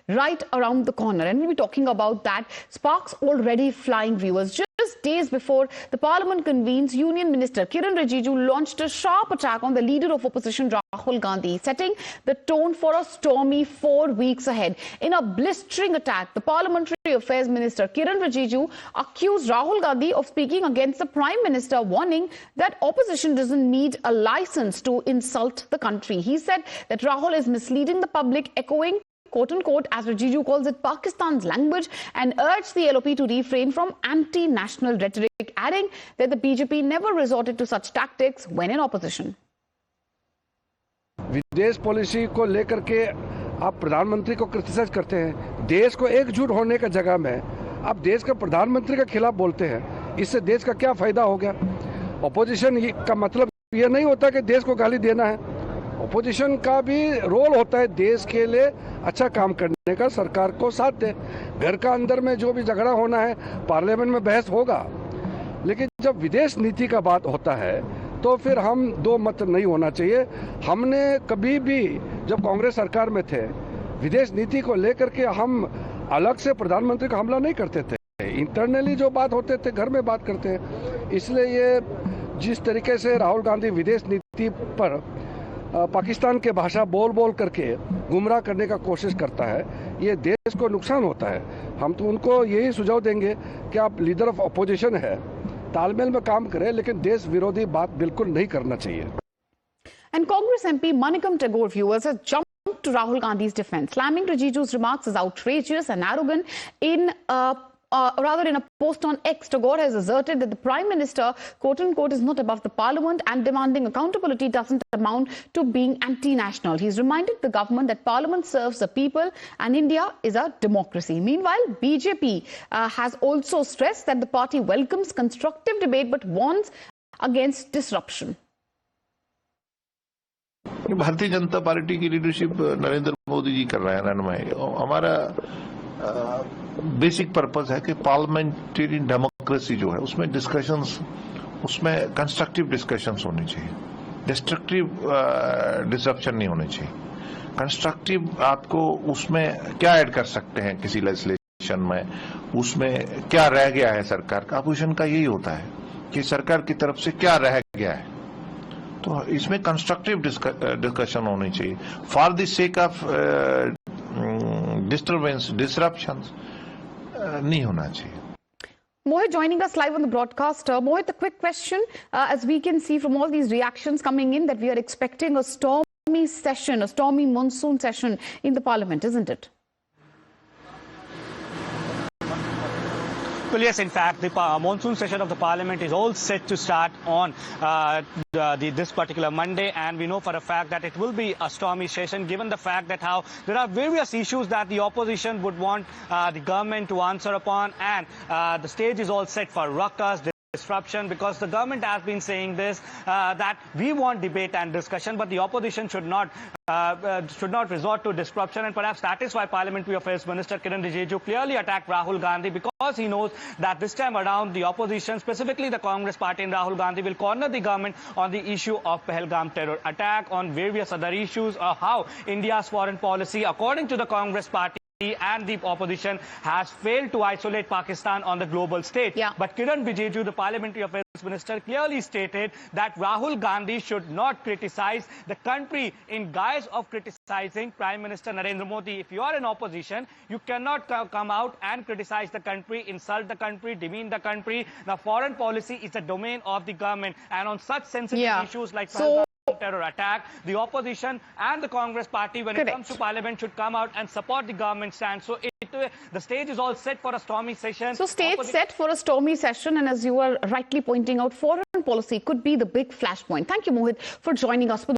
right around the corner. And we'll be talking about that. Sparks already flying, viewers. Just days before the Parliament convenes, Union Minister Kiren Rijiju launched a sharp attack on the leader of opposition Rahul Gandhi, setting the tone for a stormy 4 weeks ahead. In a blistering attack, the Parliamentary Affairs Minister Kiren Rijiju accused Rahul Gandhi of speaking against the Prime Minister, warning that opposition doesn't need a license to insult the country. He said that Rahul is misleading the public, echoing quote-unquote, as Rijiju calls it, Pakistan's language, and urged the LOP to refrain from anti-national rhetoric, adding that the BJP never resorted to such tactics when in opposition. विदेश policy को लेकर के आप प्रधानमंत्री को criticise करते हैं। देश को एकजुट होने का जगह में आप देश के प्रधानमंत्री के खिलाफ बोलते हैं। इससे देश का क्या फायदा हो गया? ऑपोजिशन का मतलब ये नहीं होता कि देश को गाली देना है। ऑपोजिशन का भी रोल होता है देश के लिए अच्छा काम करने का, सरकार को साथ दे। घर का अंदर में जो भी झगड़ा होना है पार्लियामेंट में बहस होगा, लेकिन जब विदेश नीति का बात होता है तो फिर हम दो मत नहीं होना चाहिए। हमने कभी भी जब कांग्रेस सरकार में थे विदेश नीति को लेकर के हम अलग से प्रधानमंत्री का हमला नहीं करते थे। इंटरनली जो बात होते थे घर में बात करते हैं। इसलिए ये जिस तरीके से राहुल गांधी विदेश नीति पर पाकिस्तान के भाषा बोल करके गुमराह करने का कोशिश करता है, ये देश को नुकसान होता है। हम तो उनको यही सुझाव देंगे कि आप लीडर ऑफ अपोजिशन है, तालमेल में काम करें, लेकिन देश विरोधी बात बिल्कुल नहीं करना चाहिए। And Congress MP Manikam Tagore, viewers, has jumped to Rahul Gandhi's defense, slamming Rijiju's remarks as outrageous and arrogant. In a post on X, Tagore has asserted that the Prime Minister, quote-unquote, is not above the Parliament, and demanding accountability doesn't amount to being anti-national. He's reminded the government that Parliament serves the people and India is a democracy. Meanwhile, BJP has also stressed that the party welcomes constructive debate but warns against disruption. Bharatiya Janata party की leadership Narendra Modi ji कर रहे हैं रनमाई। हमारा basic purpose है कि parliamentary democracy जो है उसमें डिस्कशंस, उसमें कंस्ट्रक्टिव डिस्कशंस होनी चाहिए। डिस्ट्रक्टिव डिसरप्शन नहीं होनी चाहिए। कंस्ट्रक्टिव आपको उसमें क्या ऐड कर सकते हैं किसी लेजिस्लेशन में, उसमें क्या रह गया है सरकार का। अपोजिशन का यही होता है कि सरकार की तरफ से क्या रह गया है, तो इसमें कंस्ट्रक्टिव डिस्कशन होनी चाहिए। For the sake of disturbance, disruptions, नहीं होना चाहिए। Mohit joining us live on the broadcast. Mohit, a quick question. As we can see from all these reactions coming in, that we are expecting a stormy session, a stormy monsoon session in the Parliament, isn't it? Well, yes, in fact, the monsoon session of the Parliament is all set to start on this particular Monday, and we know for a fact that it will be a stormy session, given the fact that how there are various issues that the opposition would want the government to answer upon, and the stage is all set for ruckus, disruption, because the government has been saying this, that we want debate and discussion, but the opposition should not resort to disruption. And perhaps that is why Parliamentary Affairs Minister Kiren Rijiju clearly attacked Rahul Gandhi, because he knows that this time around the opposition, specifically the Congress party and Rahul Gandhi, will corner the government on the issue of Pahalgam terror attack, on various other issues, or how India's foreign policy, according to the Congress party and the opposition, has failed to isolate Pakistan on the global stage. Yeah. But Kiren Rijiju, the Parliamentary Affairs Minister, clearly stated that Rahul Gandhi should not criticize the country in guise of criticizing Prime Minister Narendra Modi. If you are in opposition, you cannot come out and criticize the country, insult the country, demean the country. Now, foreign policy is the domain of the government, and on such sensitive issues like terror attack, the opposition and the Congress party, when it comes to Parliament, should come out and support the government stand. So the stage is all set for a stormy session. So stage set for a stormy session, and as you were rightly pointing out, foreign policy could be the big flashpoint. Thank you, Mohit, for joining us.